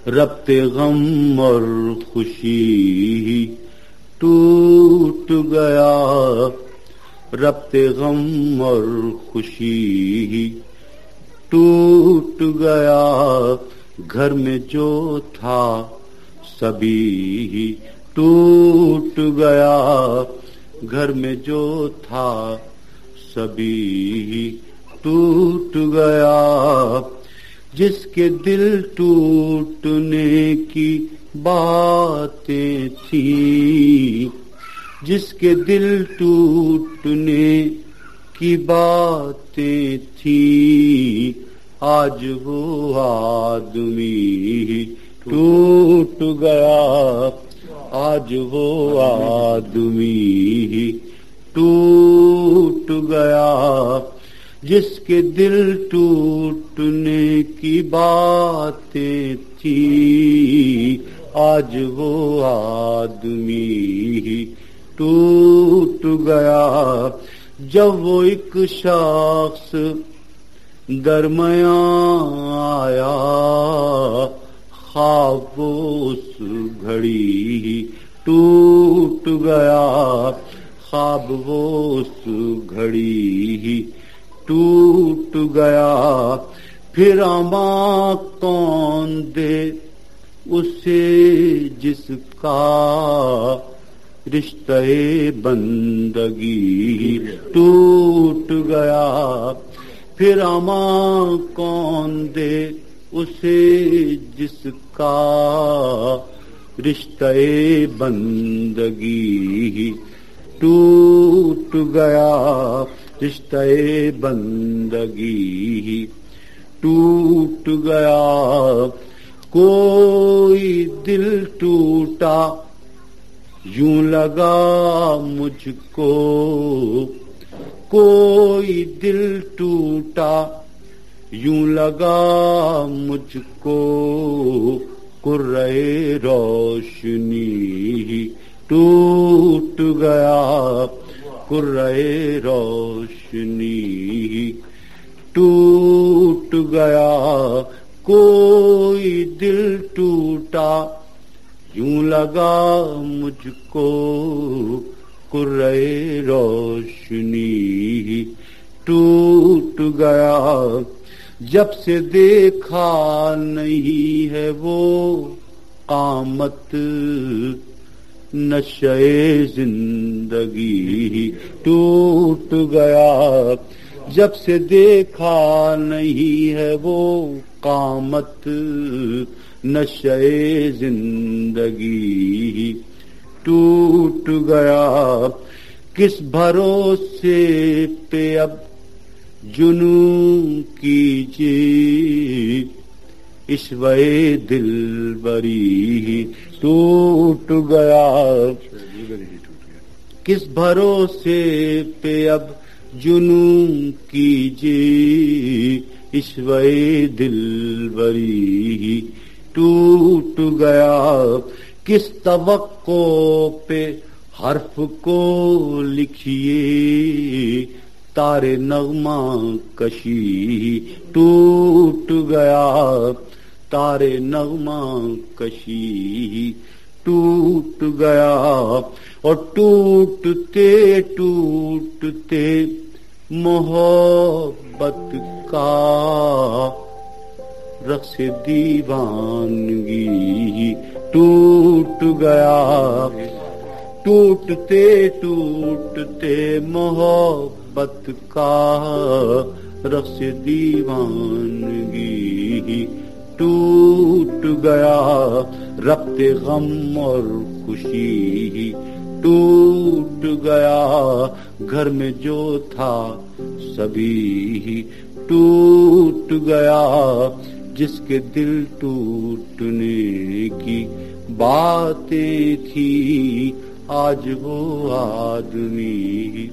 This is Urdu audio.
ربط غم اور خوشی ٹوٹ گیا، ربط غم اور خوشی ٹوٹ گیا، گھر میں جو تھا سبھی ٹوٹ گیا، گھر میں جو تھا سبھی ٹوٹ گیا، جس کے دل ٹوٹنے کی باتیں تھیں، جس کے دل ٹوٹنے کی باتیں تھیں، آج وہ آدمی ٹوٹ گیا، آج وہ آدمی ٹوٹ گیا، جس کے دل ٹوٹنے کی باتیں تھی، آج وہ آدمی ٹوٹ گیا، جب وہ ایک شخص درمیان آیا، خواب اس گھڑی ٹوٹ گیا، خواب اس گھڑی ٹوٹ گیا، پھر اماں کون دے اسے جس کا رشتہ بندگی ٹوٹ گیا، پھر اماں کون دے اسے جس کا رشتہ بندگی ٹوٹ گیا، رشتہ بندگی ٹوٹ گیا، کوئی دل ٹوٹا یوں لگا مجھ کو، کوئی دل ٹوٹا یوں لگا مجھ کو، قرۂ روشنی ٹوٹ گیا، قرۂ روشنی ٹوٹ گیا، کوئی دل ٹوٹا یوں لگا مجھ کو، قرۂ روشنی ٹوٹ گیا، جب سے دیکھا نہیں ہے وہ قامت، نشہ زندگی ٹوٹ گیا، جب سے دیکھا نہیں ہے وہ قامت، نشہ زندگی ٹوٹ گیا، کس بھروسے پہ اب جنوں کیجیے، عشوۂ دلبری ٹوٹ گیا، کس بھروسے پہ اب جنوں کیجیے، عشوۂ دلبری ٹوٹ گیا، کس توقع پہ حرف کو لکھیے، تارے نغمہ کشی ٹوٹ گیا، تارے نغمہ کشی ٹوٹ گیا، اور ٹوٹتے ٹوٹتے محبت کا رقص دیوانگی ٹوٹ گیا، ٹوٹتے ٹوٹتے محبت کا رقص دیوانگی ٹوٹ گیا، ربط غم اور خوشی ٹوٹ گیا، گھر میں جو تھا سبھی ٹوٹ گیا، جس کے دل ٹوٹنے کی باتیں تھی، آج وہ آدمی